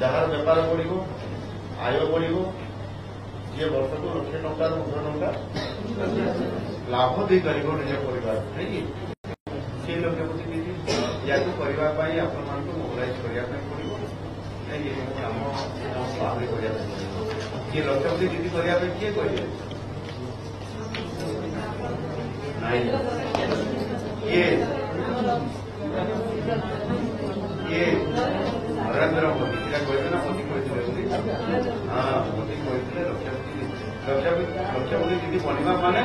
Jar बेपार बढ़ आय बढ़ जी वर्ष को लक्षे टंका 100 टंका लाभ दे पार निज परिवार नहीं से लक्षपति दीदी या करने आपण मान मोबिलाइज करने पड़ो नहीं आम आगे किए लक्षपति दीदी करने किए कहे ये नरेंद्र मोदी कहते ना मोदी कहते हाँ मोदी कहते लक्षपति दीदी बनवा माने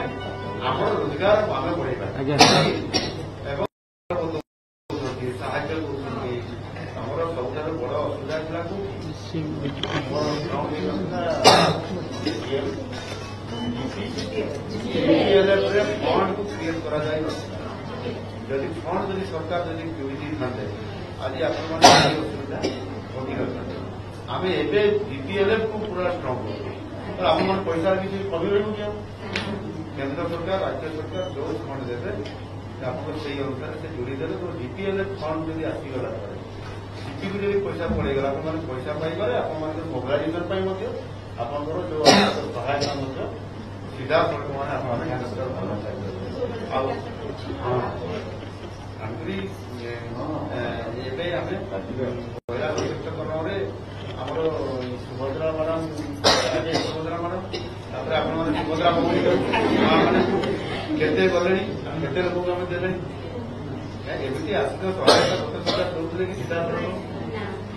आम रोजगार आम बढ़ेगा साहाଯ୍य आमर सबुठ बड़ असुविधा फंड को क्रिएट करा जदि फंड जदि सरकार जदि था आज आपने असुविधा भोगी आम एवं जीपीएलएफ को पूरा स्ट्रंग कर आप पैसा किसी कमी रही केन्द्र सरकार राज्य सरकार जो फंड देते आपको से अनुसार से जोड़ीदे तो जीपीएलएफ फंड जब आसीगला जीपी को जब पैसा पड़ेगा आप पैसा पाइबारे आप मोबिलाइजेशन आपंकर जो सहायता सीधा सड़क मैंने हाँ पहिला सशक्तकरण आमर सुभद्रा मैडम सुभद्रा मैडम आप सुभद्रा मैंने केते गले केते लोक आम दे एमती आर्थिक सहायता सरकार दौले कि सीधा सड़क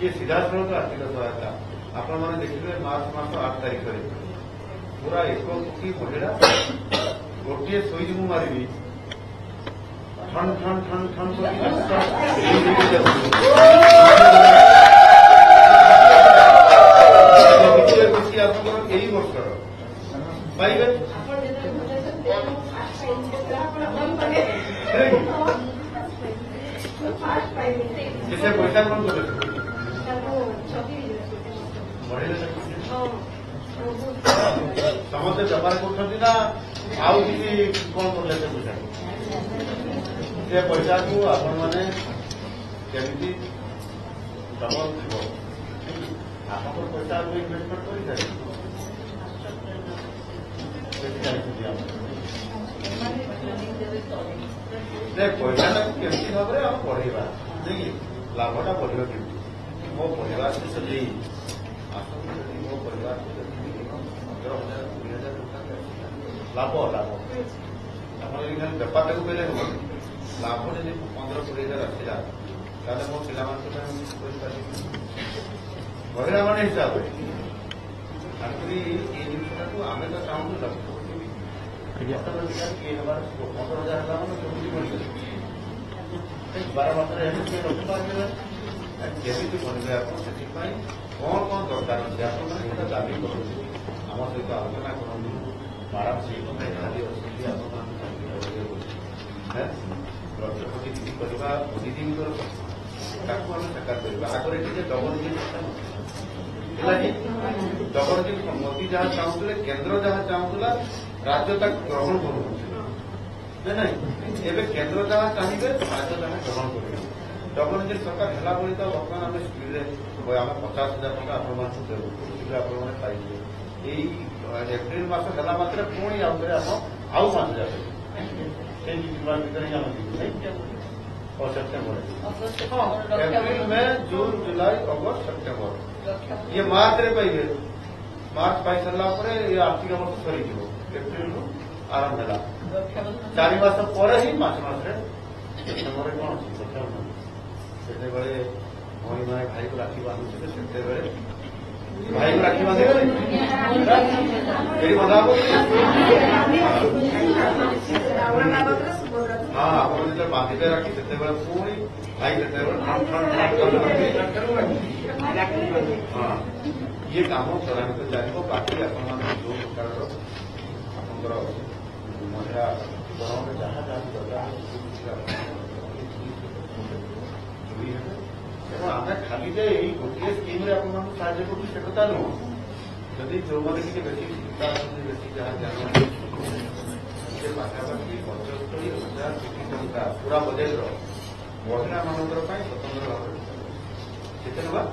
ये सीधा सड़क आर्थिक सहायता आपण मैंने देखिए मार्च मास 8 तारीख पूरा 1 कोटी महिला गोटे सुईज मु मारि ठन ठन ठन ठन यही वर्ष पाइबे पैसा कौन कर समस्ते बेपार कर आउ किसी कौन कर पैसा को आपण मैंने केमी डबल थी आप पैसा इन्वेस्टमेंट कर पैसा केमी भाव में आम बढ़ेगा नहीं लाभटा बढ़े केमी मो परिवार से सजे मो परिवार से 15,000 20,000 लाभ लाभ आप बेपार को कहले लाभ जब 15-20,000 आसला ताले मो पिला महिला मान हिसाब से ये जिनसा को आम तो चाहूँ लक्ष्य किए 15,000 बार मात्र केमी बनवे आप कौन कौन दरकार अच्छे आप दाबी कर आम सहित आलोचना करूँ मैडम से लक्षपति दीदी करवा मोदी दीदी आम साकार करवा आगे double engine double engine Modi जहाँ चाहूले केन्द्र जहाँ चाहूला राज्य तक ग्रहण करूँ नहीं एवं केन्द्र जहाँ चाहिए राज्य जहाँ ग्रहण कर डबल इंजिन सरकार है तो बर्तमान आम स्पीड आम 50,000 टका आप पाइबे यही एप्रिल मस है मात्र पुणी आउ 5,000 और सेप्टेम्बर एप्रिल मई जून जुलाई अगस्त सेप्टेम्बर ये मार्च रे पाइबे मार्च पाई सारा ये आर्थिक वर्ष सरी एप्रिल रु आरंभ है 4 मास पर ही 5 मास सेप्टेम्बर कौन से भौणी मैंने भाई को राखी बांधुते से भाई को राखी बांधे बंधा हाँ आप जो बांधे राखी से पुणी भाई हाँ ये काम चलाने तो जारी बाकी आप जो प्रकार आपंकर महिला जहाँ जहाँ दरकार आम खाली जे गोटे स्कीम साहय करा नुह जदि जो मैंने बेसी चिंता बेसी जहाँ ध्यान पाखापाखि 75,000 कोटी टंका पूरा बजेट महिला मान स्वतंत्र भाव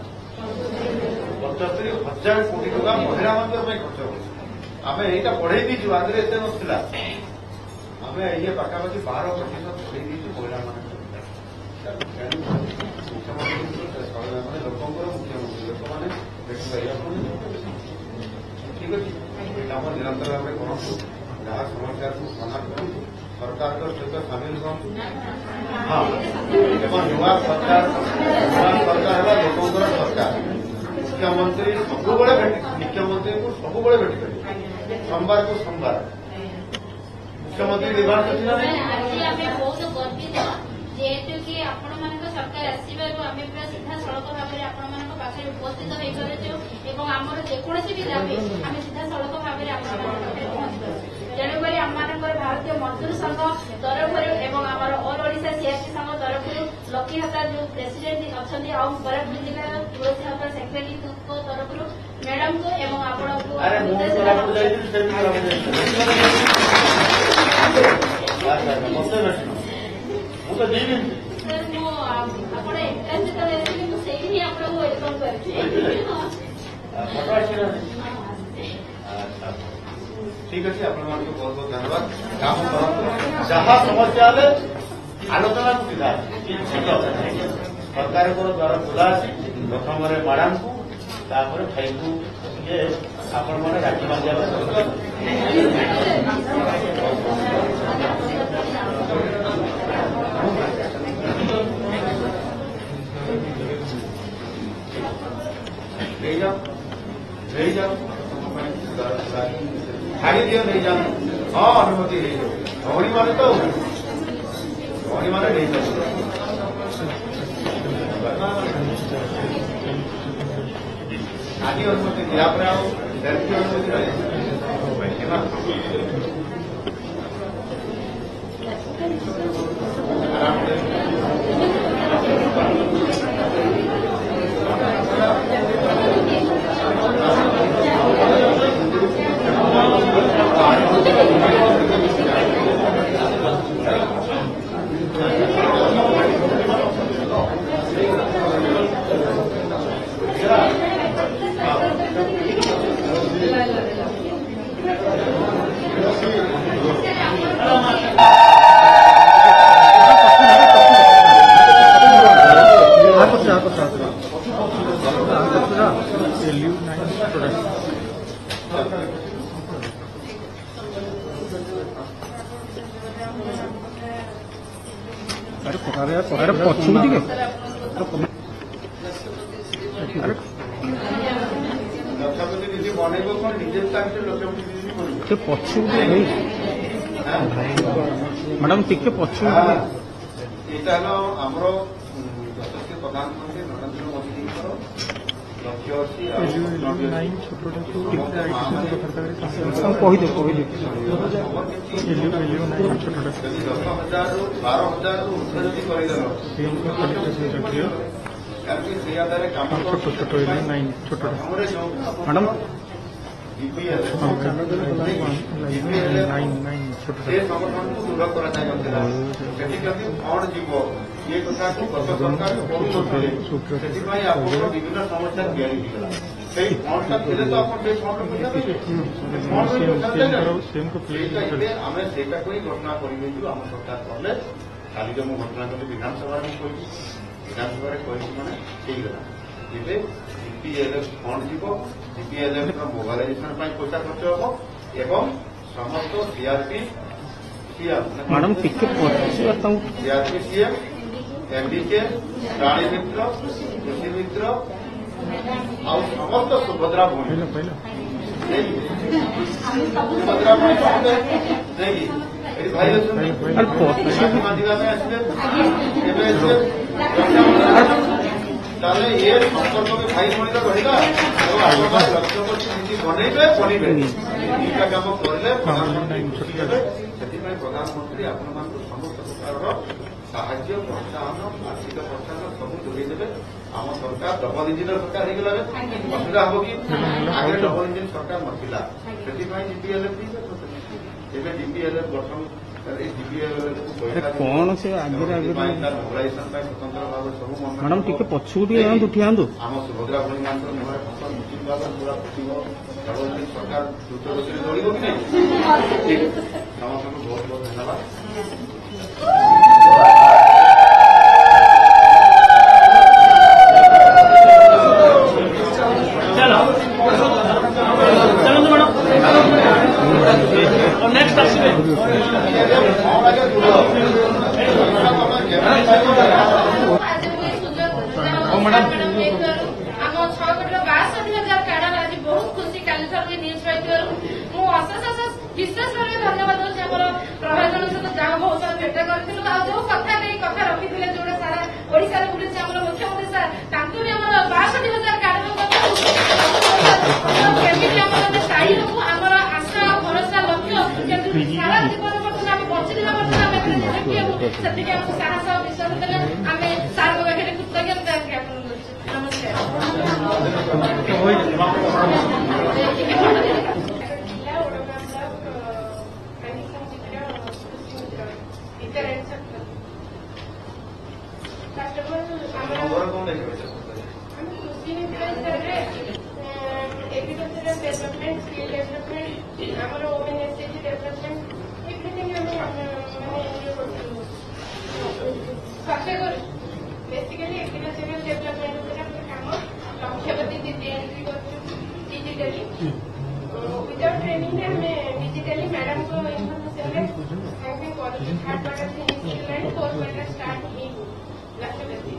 175,000 कोटी टका महिला खर्च हो आम यहीटा बढ़े दीचु आगे एत ना आम ये पाखापाखि 12% बढ़े दीचु महिला मुख्यमंत्री लोक मुख्यमंत्री लोक मैंने देखिए ठीक अच्छे कम निरंतर भाव करूँ जहाँ समस्या को समाधान करूँ सरकार सहित सामिल हूँ हाँ नुआ सरकार है लोकर सरकार मुख्यमंत्री सबुबले मुख्यमंत्री को सबुबले भेटी पारे सोमवार को सोमवार मुख्यमंत्री जेहेतु कि आपण मान सरकार आसबार आम पूरा सीधा सड़क भाव में आपण मान पाखे उपस्थित हो पारे और आमर जेकोसी भी दाबी आम सीधा सड़क भाव में पहुंच तेणुक आम भारतीय मजदूर संघ तरफ आमर ऑल ओडिशा सीआरपी संघ तरफ लकी हता जो प्रेसिडेंट अच्छा कोरापुट जिला तुलसी हता सेक्रेटरी तरफ मैडम को एवं आपण तो ठीक अच्छे आप बहुत बहुत धन्यवाद काम कर जहाँ समस्या आलोचना सुविधा सरकार द्वारा खुला अच्छी प्रथम मैडम को भाई को ये आपण मैंने राखी बांधा ले जाओ छाड़ी दियो नहीं जाओ हाँ अनुमति ले जाओ भौणी माने तो भौणी माने नहीं जाओ आगे अनुमति दिया पर आओ सेल्फी अनुमति अरे पछुक टिके पछुक मैडम टिके पछुक यहाँ आमर यशस्वी प्रधानमंत्री नरेंद्र मोदी लक्ष्य अच्छी 10,000 ରୁ 12,000 मैडम संगठन को दूर कराई कौन जीव ये कथा को गत सरकार विभिन्न समस्या तैयारीगला फंडा थे तो आम से घोषणा कर आम सरकार कले काली जो मुझे घोषणा कली विधानसभा विधानसभा मैंने ହେଇଗଲା ଏବେ जीपीएलएफ फंड जीव जीपीएलएफ मोबाइलाइजेशन पैसा खर्च हम एवं समस्त सीआरपी मैडम टिके सीआरपी सीएम एमडीके प्राणी मित्र कृषि मित्र ଆଉ ସମସ୍ତ ସୁଭଦ୍ରା ଭଉଣୀ ସୁଭଦ୍ରା ଭଉଣୀ ନେଇକି ଏଠି ଭାଇ ଅଛନ୍ତି ବାନ୍ଧିବା ପାଇଁ ଆସିବେ ଏବେ ତାହେଲେ ଏ ସମ୍ପର୍କ ବି ଭାଇ ଭଉଣୀର ରହିଲା ଆଉ ଆପଣମାନେ ଲକ୍ଷ୍ୟ କରି ଯେମିତି ବନେଇବେ ଦିଟା କାମ କରିଲେ ପ୍ରଧାନମନ୍ତ୍ରୀ ଖୁସି ହେବେ ସେଥିପାଇଁ ପ୍ରଧାନମନ୍ତ୍ରୀ ଆପଣମାନଙ୍କୁ ସମସ୍ତ ପ୍ରକାରର ସାହାଯ୍ୟ ପ୍ରୋତ୍ସାହନ ଆର୍ଥିକ ପ୍ରୋତ୍ସାହନ ସବୁ ଯୋଗାଇ ଦେବେ ଆମ ସରକାର ଡବଲ ଇଞ୍ଜିନର ସରକାର ହେଇଗଲା ଅସୁବିଧା ହବ କି ଆଗରେ ଡବଲ ଇଞ୍ଜିନ ସରକାର ନଥିଲା ସେଥିପାଇଁ ଜିପିଏଲଏଫ ଏବେ ଜିପିଏଲଏଫ ଗଠନ कौन से आगे मोबिलाइजेशन स्वतंत्र भाव सब मैडम टिके पछू उठी आंदु आम सुभद्रा भणी मान मुहर फसल निश्चित भाव पूरा फुटब सरकार द्रुत गति दौड़ कि नहीं समस्त को बहुत बहुत धन्यवाद। विशेष भाव धन्यवाद दूसरी प्रभाजन सहित जहाँ बहुत सारा भेट करूँ जो कथा कथा रखी जोटा सारा ओडार बुले मुख्यमंत्री सार भी आम 62,000 कार्ड केमी स्थायी हूँ आम आशा भरोसा लक्ष्य सारा जीवन पर्यटन आम बचिदा पर्यटन से साहस विश्वास देने आम सार पाखे कृतज्ञता ज्ञापन एग्रीकल्चरल डेवलपमेंट स्किल डेवलपमेंट आमर women SHG development everything survey कर बेसिकली एग्रीकल्चरल डेवलपमेंट काम लक्ष्यवती दीदी एंट्री कर digitally without training digitally madam को information third part fourth part start लक्ष्यवती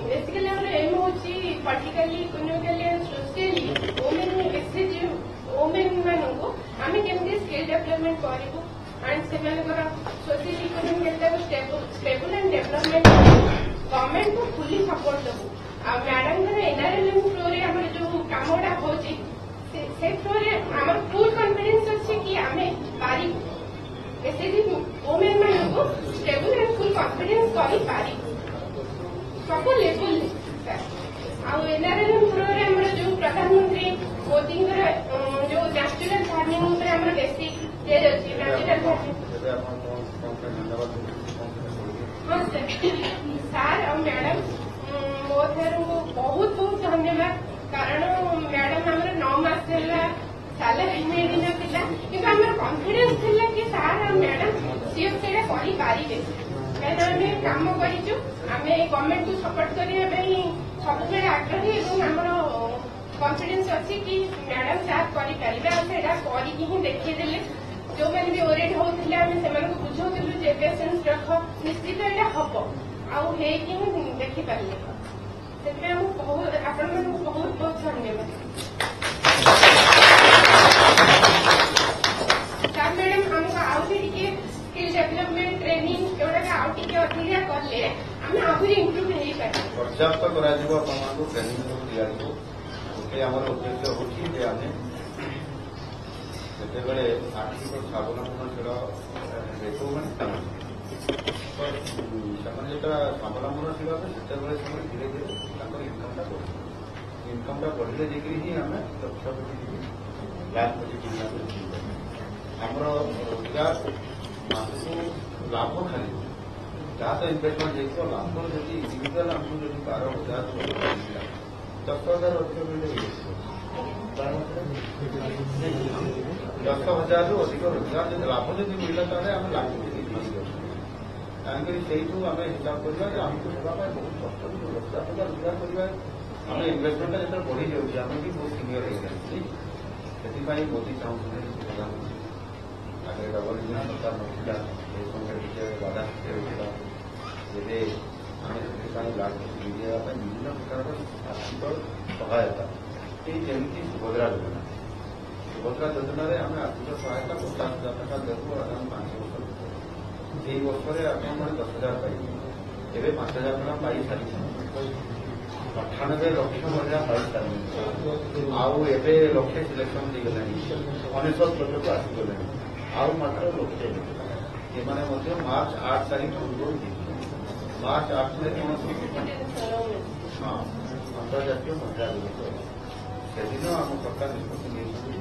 बेसिकली आम एम हूँ politically economically and socially women SHG women मानक आम केमती स्किल डेवलपमेंट करूँ एंड से social economical stable and development government को फुली सपोर्ट देवु मैडम एनआरएलएम थ्रू आम जो कमटा हो थ्रू आम फुल कॉन्फिडेंस अच्छे कि आम पारू एसएचजी वोमेन मानक स्टेबल एंड फुल कॉन्फिडेंस कर सब लेवल एनआरएलएम थ्रू जो प्रधानमंत्री मोदी जो नेचुरल फार्मिंग बेसिक नेचुरल हाँ सार और मैडम मो बहुत बहुत धन्यवाद कारण मैडम आम 9 मास सैलरी मिल ना कि कॉन्फिडेंस थिला कि सार और मैडम सीएम से करें कहीं आम कम करूँ आम गवर्नमेंट को सपोर्ट करने सब आग्रही और कॉन्फिडेंस अच्छी कि मैडम साथ करें देखीदे जो मैंने भी ओरेट होते बुझाऊलु जे पेसेंस रख निश्चित यहाँ हम आउ देखिपारे से आपण बहुत बहुत धन्यवाद सार मैडम हमको आउे स्किल डेवलपमेंट ट्रेनिंग एवढा अधिका कले आम आहरी इम्प्रूव हो पारे पर्याप्त ट्रेनिंग दिया गोटे आम उद्देश्य हूँ जिते आर्थिक स्वावलम्बनशील देखो मैंने जो स्वावलम्बनशील हे से धीरे धीरे इनकमटा बढ़ले ही आम लक्ष्यपति लाभ आमर रोजगार मासू लाभ खाली जहाँ तो इनभेस्टमेंट हो लाभ जब इंडिविजुआल आमको जब 12,000 10,000 अधिक मिले 10,000 रु अधिक रोजगार जब लाभ जब मिलला आम लाभ कहीं आम हिसाब करवा आमको देवाई बहुत कष्ट 10,000 रोजगार करवा आम इनभेस्टमेंट जो बढ़ी जाऊँगी आम भी बहुत सिनियर हो गए से मोदी चाहूँ आगे डबल इंजन सरकार नथिला बाधा सृष्टि होता जब आम से लाभ मिलवाई विभिन्न प्रकार आर्थिक सहायता ये सुभद्रा योजना आम आर्थिक सहायता 50,000 टका देवु आगामी 5 वर्ष यही वर्ष में आप 10,000 पाइबे एवं 5,000 टका पाई सारी 98 लक्ष महिला पाई सारी आउ एवं लक्षे सिलेक्शन हो गला 19 लक्ष को आसीगले आउ मात्र लक्षे एमाने मार्च 8 तारीख पूर्व मार्च 8 में कौन हाँ अंतर्जातीय महिला दिवस ସେଦିନ ଆମ ସରକାର ନିଷ୍ପତ୍ତି ନେଇଛନ୍ତି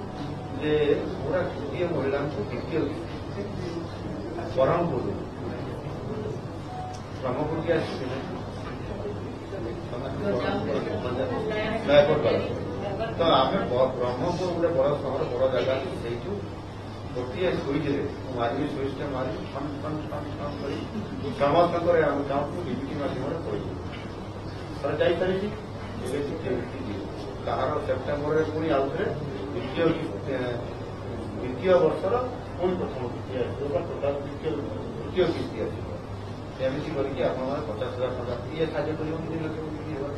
ଯେ ପୁରା ଗୋଟିଏ ମହିଳାଙ୍କୁ ଦ୍ୱିତୀୟ ବ୍ରହ୍ମପୁର ବ୍ରହ୍ମପୁରକି ଆସିଥିଲେ ତ ଆମେ ବ୍ରହ୍ମପୁର ଗୋଟେ ବଡ଼ ସହର ବଡ଼ ଜାଗା ସେଇଠୁ ଗୋଟିଏ ସୁଇଚରେ ମାରିବି ସୁଇଚଟା ମାରିବି ଫନ୍ ଫନ୍ ଫନ୍ ଫନ୍ କରି ସମସ୍ତଙ୍କର ଆକାଉଣ୍ଟକୁ ଡିବିଟି ମାଧ୍ୟମରେ ପଡ଼ିଯିବ ଥରେ ଯାଇପାରିଛି ଏବେ ତାହାର ସେପ୍ଟେମ୍ବରରେ ପୁଣି ଆଉଥରେ ଦ୍ୱିତୀୟ ବର୍ଷର ପୁଣି ପ୍ରଥମ କିସ୍ତି ଆସିବ ବା ଟୋଟାଲ ତୃତୀୟ କିସ୍ତି ଆସିବ ଏମିତି କରିକି ଆପଣମାନେ 50,000 ଟଙ୍କା ଇଏ ସାହାଯ୍ୟ କରିବ 3 ଲକ୍ଷ ବିକ୍ରି ହେବାର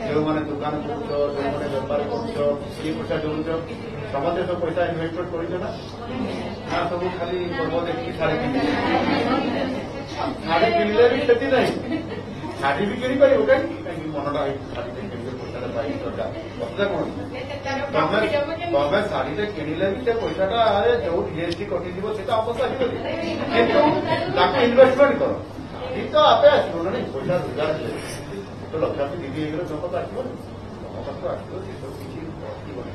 ଯେଉଁମାନେ ଦୋକାନ କରୁଛ ଯେଉଁମାନେ ବେପାର କରୁଛ ଏ ପଇସା ଦଉଛ ସମସ୍ତେ ସବୁ ପଇସା ଇନଭେଷ୍ଟମେଣ୍ଟ କରିଛ ନା ସବୁ ଖାଲି ପର୍ବ ଦେଖିକି ଶାଢ଼ୀ କିଣିଲେ ଶାଢ଼ୀ କିଣିଲେ ବି କ୍ଷତି ନାହିଁ ଶାଢ଼ୀ ବି କିଣିପାରିବ କାହିଁକି ମନଟା ଶାଢ଼ୀଟେ କିଣିଲେ ପଇସାଟା ପାଇ ଦରକାର ଅସୁବିଧା କଣ ତମେ ଶାଢ଼ୀଟେ କିଣିଲେ ବି ସେ ପଇସାଟା ଯୋଉ ଜିଏସଟି କଟିଯିବ ସେଟା ଅବସ୍ଥା ଆସିବନି କିନ୍ତୁ ତାକୁ ଇନଭେଷ୍ଟମେଣ୍ଟ କର ଶାଢ଼ୀ ତ ଆପେ ଆସିବ ନା ନାଇଁ ପଇସା ରୋଜଗାର ହେଲେ ତ ଲକ୍ଷାଧିକ ଦିଦି ହେଇଗଲେ ତମ ପାଖକୁ ଆସିବନି ତମ ପାଖକୁ ଆସିବ ସେସବୁ କିଛି ଆସିବନି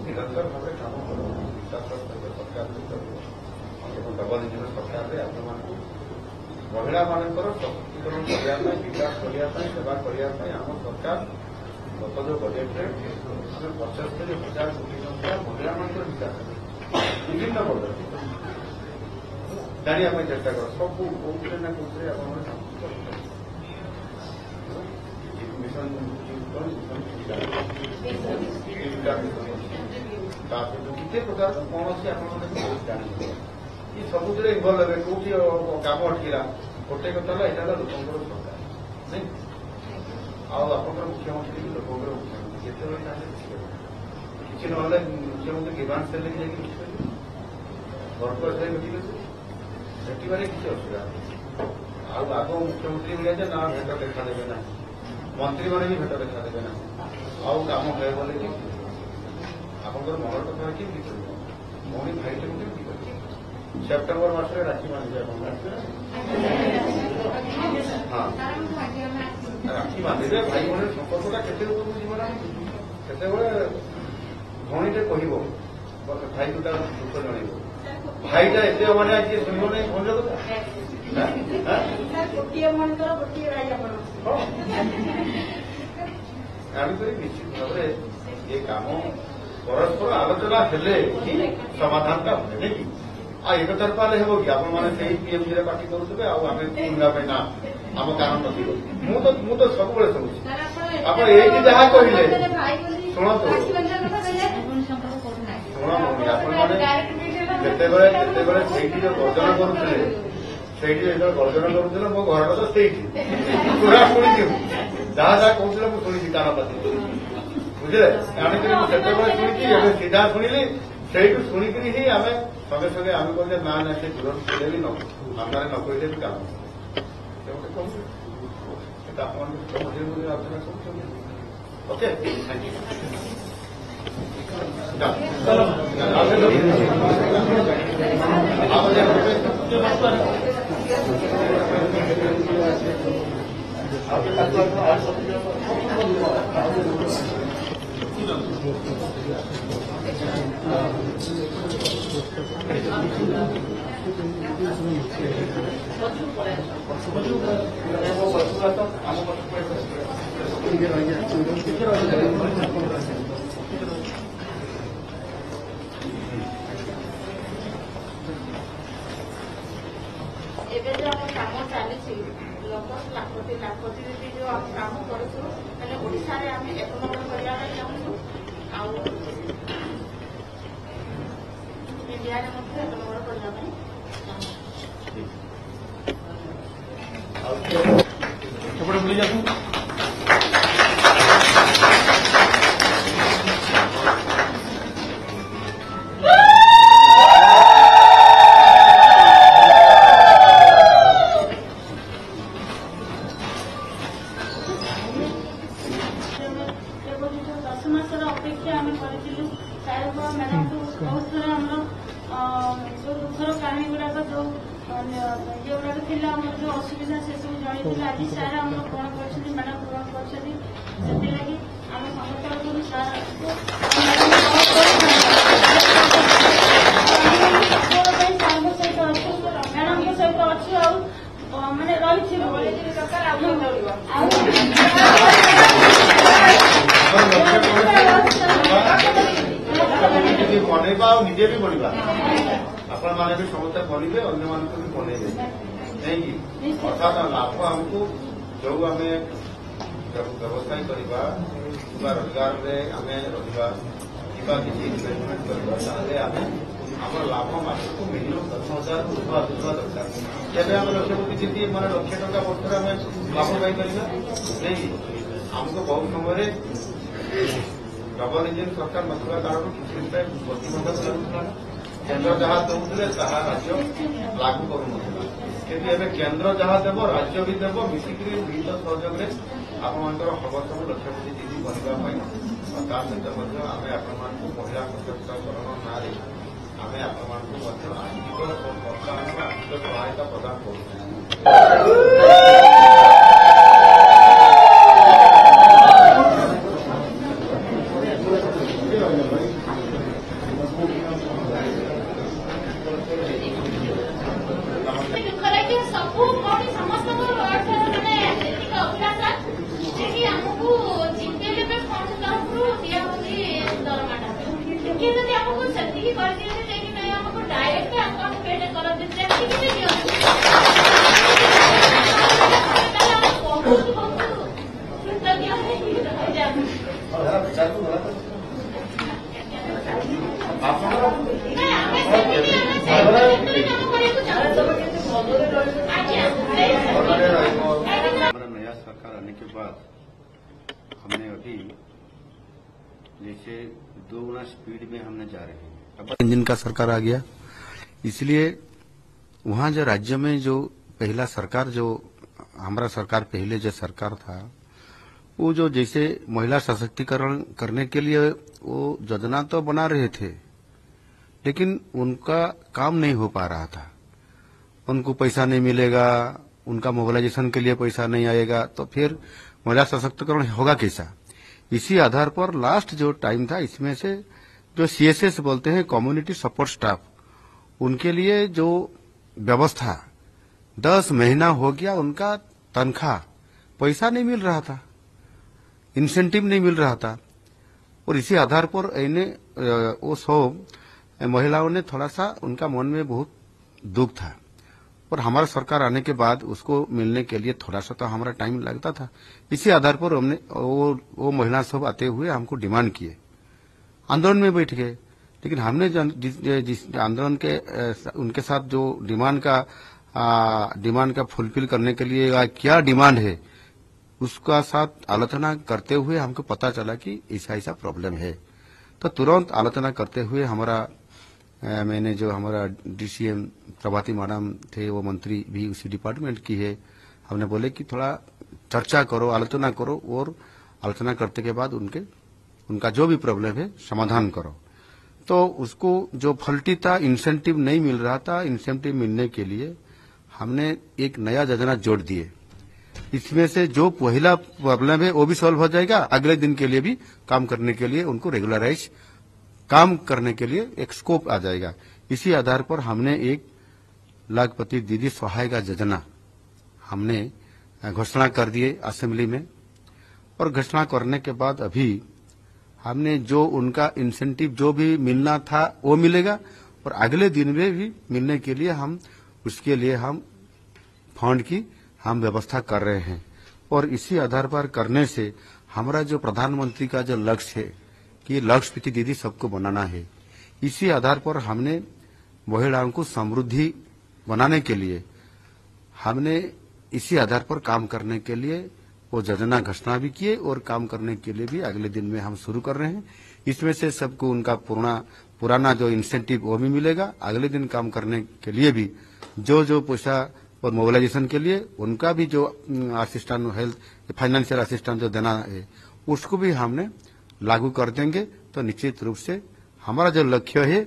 ନିରନ୍ତର ଭାବରେ କାମ କର ବିଶ୍ୱାସ ସରକାର ଡବଲ ଇଞ୍ଜିନ ସରକାରରେ ଆପଣମାନଙ୍କୁ ମହିଳାମାନଙ୍କର ସଶକ୍ତିକରଣ କରିବା ପାଇଁ ବିକାଶ କରିବା ପାଇଁ ସେବା କରିବା ପାଇଁ ଆମ ସରକାର ଗତ ଯୋଉ ବଜେଟ୍ରେ ଆମେ 75,000 କୋଟି ଟଙ୍କା ମହିଳାମାନଙ୍କର ବିକାଶ ବିଭିନ୍ନ ପଦରେ ଜାଣିବା ପାଇଁ ଚେଷ୍ଟା କର ସବୁ କୋଉଥିରେ ନା କୋଉଥିରେ ଆପଣମାନେ କେତେ ପ୍ରକାର କୌଣସି ଆପଣମାନେ ଜାଣିବେ କି ସବୁଥିରେ ଇନଭଲ୍ଭ ହେବେ କୋଉଠି କାମ ଅଟକିଲା ଗୋଟେ କଥା ହେଲା ଏଇଟା ହେଲା ଲୋକଙ୍କର ସରକାର ନାଇଁ ଆଉ ଆପଣଙ୍କର ମୁଖ୍ୟମନ୍ତ୍ରୀ ବି ଲୋକଙ୍କର ମୁଖ୍ୟମନ୍ତ୍ରୀ କେତେବେଳେ ଚାହିଁଲେ କିଛି ନହେଲେ ମୁଖ୍ୟମନ୍ତ୍ରୀ ଡିମାଣ୍ଡ ଦେଲେ କି ଯାଇକି ବୁଝିପାରିବେ ଘରକୁ ଆସିଲେ ବୁଝିବେ ଭେଟିବାରେ କିଛି ଅସୁବିଧା ନାହିଁ ଆଉ ଆଗ ମୁଖ୍ୟମନ୍ତ୍ରୀ ଭଳିଆ ଯେ ନା ଭେଟ ଦେଖାଦେବେ ନାହିଁ ମନ୍ତ୍ରୀମାନେ ବି ଭେଟ ଦେଖାଦେବେ ନାହିଁ ଆଉ କାମ ହୁଏ ବୋଲି କି ଆପଣଙ୍କର ମନର କଥା କେମିତି କରିବ ଭଉଣୀ ଭାଇଟାକୁ କେମିତି କରିବ ସେପ୍ଟେମ୍ବର ମାସରେ ରାକ୍ଷୀ ବାନ୍ଧିବେ ଆପଣ ହଁ ରାକ୍ଷୀ ବାନ୍ଧିବେ ଭାଇ ଭଉଣୀର ସମ୍ପର୍କଟା କେତେ ଉପରକୁ ଯିବ ନା କେତେବେଳେ ଭଉଣୀଟେ କହିବ ଭାଇକୁ ତାର ଦୁଃଖ ଜଣେଇବ ଭାଇଟା ଏତେ ମାନେ କିଏ ଶୁଣିବ ନାହିଁ ଭଉଣୀର କଥା ତେଣୁକରି ନିଶ୍ଚିତ ଭାବରେ ଏ କାମ ପରସ୍ପର ଆଲୋଚନା ହେଲେ ହିଁ ସମାଧାନଟା ହୁଏ ନାଇଁ କି ଆଉ ଏକତରଫା ହେଲେ ହେବ କି ଆପଣମାନେ ସେଇ ପିଏମ୍ସିରେ ପାର୍ଟି କରୁଥିବେ ଆଉ ଆମେ ଶୁଣିବା ପାଇଁ ନା ଆମ କାରଣ ନଥିବ ମୁଁ ତ ସବୁବେଳେ ଶୁଣୁଛି ଆପଣ ଏଇଠି ଯାହା କହିଲେ ଶୁଣନ୍ତୁ ଆପଣମାନେ ଯେତେବେଳେ ସେଇଠି ଯୋଉ ଗର୍ଜନ କରୁଥିଲେ ସେଇଠି ଯେତେବେଳେ ଗର୍ଜନ କରୁଥିଲେ ମୋ ଘରଟା ତ ସେଇଠି ପୁରା ଶୁଣିଛି ଯାହା ଯାହା କହୁଥିଲେ ମୁଁ ଶୁଣିଛି କାନ ପାତି ବୁଝିଲେ ଆଣିକରି ମୁଁ ସେତେବେଳେ ଶୁଣିଛି ଏବେ ସିଧା ଶୁଣିଲି ସେଇଠୁ ଶୁଣିକିରି ହିଁ ଆମେ ସଙ୍ଗେ ସଙ୍ଗେ ଆମେ କହିଲେ ନା ନା ସେ ଦୂର ଥିଲେ ବି ସାମ୍ନାରେ ନ କହିଲେ ବି କାମ ସେ ଗୋଟେ କହୁଛୁ ସେଟା ଆପଣମାନଙ୍କୁ ମଝିରେ ଆଲୋଚନା କରୁଛନ୍ତି ଓକେ ଥ୍ୟାଙ୍କ ଏବେ ଯୋଉ ଆମ କାମ ଚାଲିଛି ଲୋକ ଲାଖୋଟି ବି ଯୋଉ ଆମେ କାମ କରୁଛୁ ମାନେ ଓଡ଼ିଶାରେ ଆମେ 1 ନମ୍ବର କରିବା ପାଇଁ ଚାହୁଁଛୁ ଆଉ ଇଣ୍ଡିଆରେ ମଧ୍ୟ 1 ନମ୍ବର କରିବା ପାଇଁ ଚାହୁଁଛୁ ସେପଟେ ବୁଲି ଯାଉଛୁ ଦୁଃଖର କାହାଣୀ ଗୁଡାକ ଯୋଉଗୁଡାକ ଥିଲା ଆମର ଯୋଉ ଅସୁବିଧା ସେସବୁ ଜଣେଇଥିଲେ ଆଜି ସାର୍ ଆମର ଗ୍ରହଣ କରିଛନ୍ତି ମ୍ୟାଡାମ ଗ୍ରହଣ କରିଛନ୍ତି ସେଥିଲାଗି ଆମେ ସମସ୍ତଙ୍କୁ ସାର୍ ଆଉ ନିଜେ ବି ବଢିବା ଆପଣମାନେ ବି ସମସ୍ତେ ବନିବେ ଅନ୍ୟମାନଙ୍କୁ ବି ବନେଇବେ ନାଇଁକି ଅର୍ଥାତ୍ ଲାଭ ଆମକୁ ଯୋଉ ଆମେ ବ୍ୟବସାୟ କରିବା କିମ୍ବା ରୋଜଗାରରେ ଆମେ ରହିବା କିମ୍ବା କିଛି ଇନଭେଷ୍ଟମେଣ୍ଟ କରିବା ତାହେଲେ ଆମେ ଆମର ଲାଭ ମାସକୁ ମିନିମମ୍ 10,000 ଉର୍ଦ୍ଧ୍ୱ ଆସିବା ଦରକାର। ତେବେ ଆମେ ଲକ୍ଷପତି ଯେତିକି ମାନେ ଲକ୍ଷେ ଟଙ୍କା ବର୍ଷରେ ଆମେ ଲାଭ ପାଇପାରିବା ନାଇଁକି ଆମକୁ ବହୁତ ସମୟରେ ଡବଲ ଇଞ୍ଜିନ ସରକାର ନଥିବା କାରଣରୁ କିଛି ପ୍ରତିବନ୍ଧକ ଲାଗୁଥିଲା କେନ୍ଦ୍ର ଯାହା ଦେଉଥିଲେ ତାହା ରାଜ୍ୟ ଲାଗୁ କରୁନଥିଲା କିନ୍ତୁ ଏବେ କେନ୍ଦ୍ର ଯାହା ଦେବ ରାଜ୍ୟ ବି ଦେବ ମିଶିକିରି ମିଳିତ ସହଯୋଗରେ ଆପଣମାନଙ୍କର ହବ ସବୁ ଲକ୍ଷପତି ଦିଦି ବନିବା ପାଇଁ ତା ସହିତ ମଧ୍ୟ ଆମେ ଆପଣମାନଙ୍କୁ ମହିଳା ସଶକ୍ତିକରଣ ନାଁରେ ଆମେ ଆପଣମାନଙ୍କୁ ମଧ୍ୟ ଆର୍ଥିକ ପ୍ରୋତ୍ସାହନ ଆର୍ଥିକ ସହାୟତା ପ୍ରଦାନ କରୁଛୁ। हमारा नया सरकार आने के बाद हमने अभी जैसे 2 गुना स्पीड में हमने जा रहे हैं अब इंजन का सरकार आ गया इसलिए वहां जो राज्य में जो पहला सरकार जो हमारा सरकार पहले जो सरकार था वो जो जैसे महिला सशक्तिकरण करने के लिए वो योजना तो बना रहे थे लेकिन उनका काम नहीं हो पा रहा था। उनको पैसा नहीं मिलेगा उनका मोबिलाइजेशन के लिए पैसा नहीं आएगा तो फिर महिला सशक्तिकरण होगा कैसा। इसी आधार पर लास्ट जो टाइम था इसमें से जो CSS बोलते हैं कम्युनिटी सपोर्ट स्टाफ उनके लिए जो व्यवस्था 10 महीना हो गया उनका तनख्वाह पैसा नहीं मिल रहा था इंसेंटिव नहीं मिल रहा था और इसी आधार पर वो सब महिलाओं ने थोड़ा सा उनका मन में बहुत दुख था और हमारा सरकार आने के बाद उसको मिलने के लिए थोड़ा सा तो हमारा टाइम लगता था। इसी आधार पर हमने वो महिला सब आते हुए हमको डिमांड किए आंदोलन में बैठ गए लेकिन हमने जिस आंदोलन के उनके साथ जो डिमांड का फुलफिल करने के लिए क्या डिमांड है उसका साथ आलोचना करते हुए हमको पता चला कि ऐसा प्रॉब्लम है तो तुरंत आलोचना करते हुए मैंने जो हमारा DCM प्रभाती मैडम थे वो मंत्री भी उसी डिपार्टमेंट की है हमने बोले कि थोड़ा चर्चा करो आलोचना करो और आलोचना करते के बाद उनका जो भी प्रॉब्लम है समाधान करो। तो उसको जो फलती था इंसेंटिव नहीं मिल रहा था इंसेंटिव मिलने के लिए हमने एक नया योजना जोड़ दिए इसमें से जो पहला प्रॉब्लम है वो भी सॉल्व हो जाएगा अगले दिन के लिए भी काम करने के लिए उनको रेगुलराइज काम करने के लिए एक स्कोप आ जाएगा। इसी आधार पर हमने एक लाखपति दीदी सहायता योजना हमने घोषणा कर दिए असेंबली में और घोषणा करने के बाद अभी हमने जो उनका इंसेंटिव जो भी मिलना था वो मिलेगा और अगले दिन में भी मिलने के लिए उसके लिए हम फंड की हम व्यवस्था कर रहे हैं और इसी आधार पर करने से हमारा जो प्रधानमंत्री का जो लक्ष्य है कि लाखपति दीदी सबको बनाना है इसी आधार पर हमने महिलाओं को समृद्धि बनाने के लिए हमने इसी आधार पर काम करने के लिए वो योजना घोषणा भी किए और काम करने के लिए भी अगले दिन में हम शुरू कर रहे हैं। इसमें से सबको उनका पुराना जो इंसेंटिव वो भी मिलेगा अगले दिन काम करने के लिए भी जो पैसा और मोबिलाइजेशन के लिए उनका भी जो असिस्टेंट हेल्थ फाइनेंशियल असिस्टेंट जो देना है उसको भी हमने लागू कर देंगे तो निश्चित रूप से हमारा जो लक्ष्य है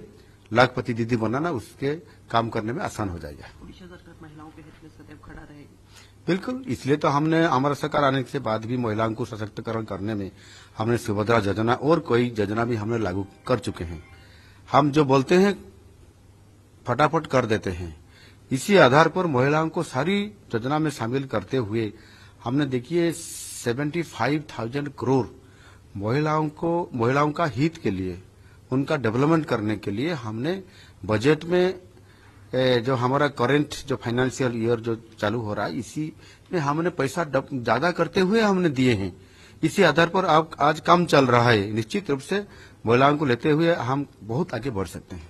लाखपति दीदी बनाना उसके काम करने में आसान हो जाएगा। ओडिशा सरकार महिलाओं के हित में सदैव खड़ा रहेगी। बिल्कुल इसलिए तो हमने हमारा सरकार आने के बाद भी महिलाओं को सशक्तिकरण करने में हमने सुभद्रा योजना और कोई योजना भी हमने लागू कर चुके हैं। हम जो बोलते हैं फटाफट कर देते हैं। इसी आधार पर महिलाओं को सारी योजना में शामिल करते हुए हमने देखिए 75,000 करोड़ महिलाओं का हित के लिए उनका डेवलपमेंट करने के लिए हमने बजट में जो हमारा करंट जो फाइनेंशियल ईयर जो चालू हो रहा है इसी में हमने पैसा ज्यादा करते हुए हमने दिए हैं। इसी आधार पर आज काम चल रहा है। निश्चित रूप से महिलाओं को लेते हुए हम बहुत आगे बढ़ सकते हैं।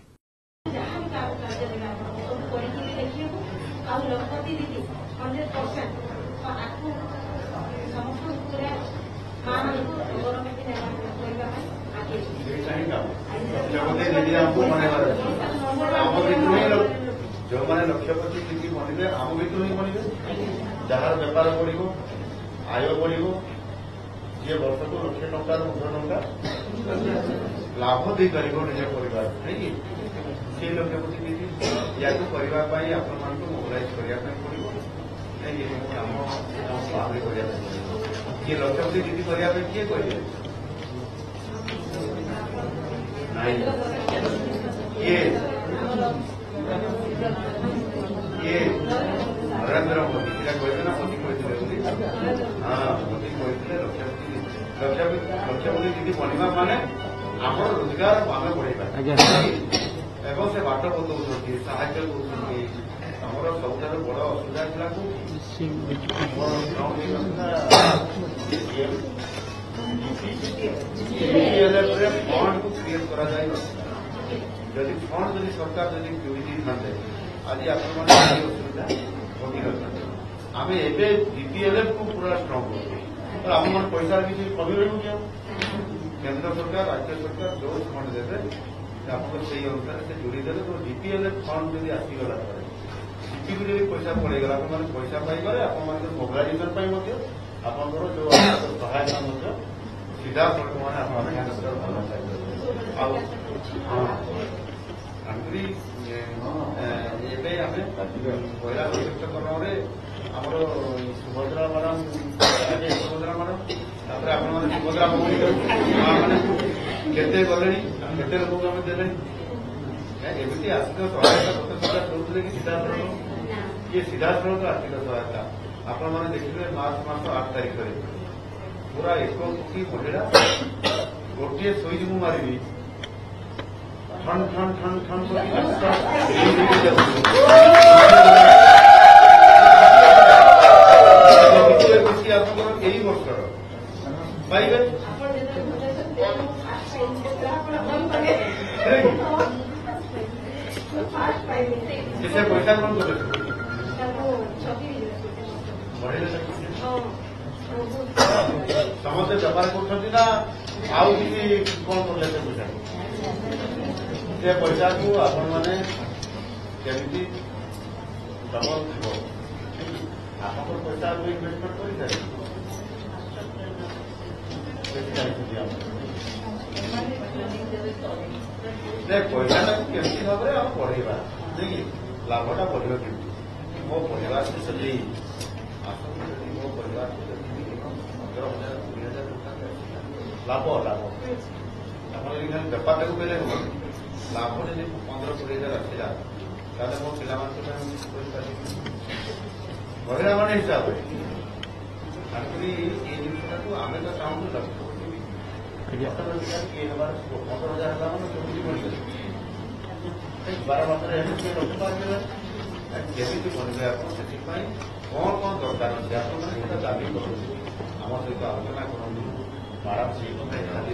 जो मैंने लक्षपति दीदी बनवे आम भितर ही बनवे जार बेपार बढ़ आय बढ़ जी वर्ष को लक्ष टंका ऊर्ध टंका लाभ दे पार निज परिवार नहीं सी लक्षपति दीदी या करने आपण मोबिलाइज करने पड़ो किए लक्षपति दीदी करने किए कहे ये नरेंद्र मोदी कहते ना मोदी कहते हाँ मोदी कहते लक्षपति दीदी बनवा माने आम रोजगार आम बढ़ेगा एवं से बाट बताऊँ साहाଯ୍य करूँ आमर सबुठ बड़ असुविधा फंड को क्रिएट कराई जदि फंड जदि सरकार जदि क्यूरीटी था आज आपण असुविधा भोगी आम एवं जीपीएलएफ को पूरा स्ट्रंग कर आप पैसा किसी कमी रही केन्द्र सरकार राज्य सरकार जो फंड देते आप से अनुसार से जोड़ी देते तो जीपीएलएफ फंड जब आसीगला जीपी को जब पैसा पड़ेगा आप पैसा पाइबे आप मोबिलाइजेशन आपंकर जो सहायता सीधा सड़क मैंने भल चाहिए आमरी एवं महिला सशक्तकरण आमर सुभद्रा मैडम सुभद्रा मैडम आप सुभद्रा मैंने केते गले केते लोक आम दे एमती आर्थिक सहायता गत सरकार दौले कि सीधा सड़क ये सीधा सड़क आर्थिक सहायता आपण मैंने देखिए मार्च मास 8 तारीख पूरा 1 कोटी महिला गोटे सुईज मु मारि ठन ठन ठन ठन यही वर्ष पाइबे से पैसा कौन कर समस्त बेपार कर आउ किसी कौन कर पैसा को आपण मैंने केमी डबल थो आप पैसा इन्वेस्टमेंट कर पैसा केमी भाव में आम बढ़ेगा नहीं लाभटा बढ़ के मो परिवार से सजे मो परिवार 15,000 लाभ लाभ आप बेपार को बेले लाभ जब 15-20,000 आसला ताले मो पिला महिला मान हिसाब से ये जिनसा को आम तो चाहूँ लक्ष्य 15,000 चौकी बढ़ 12 मास केमी बनवे आप कौन कौन दरकार अच्छे आप दाबी करूँ आम सहित आलोचना करूँ मैडम से खाली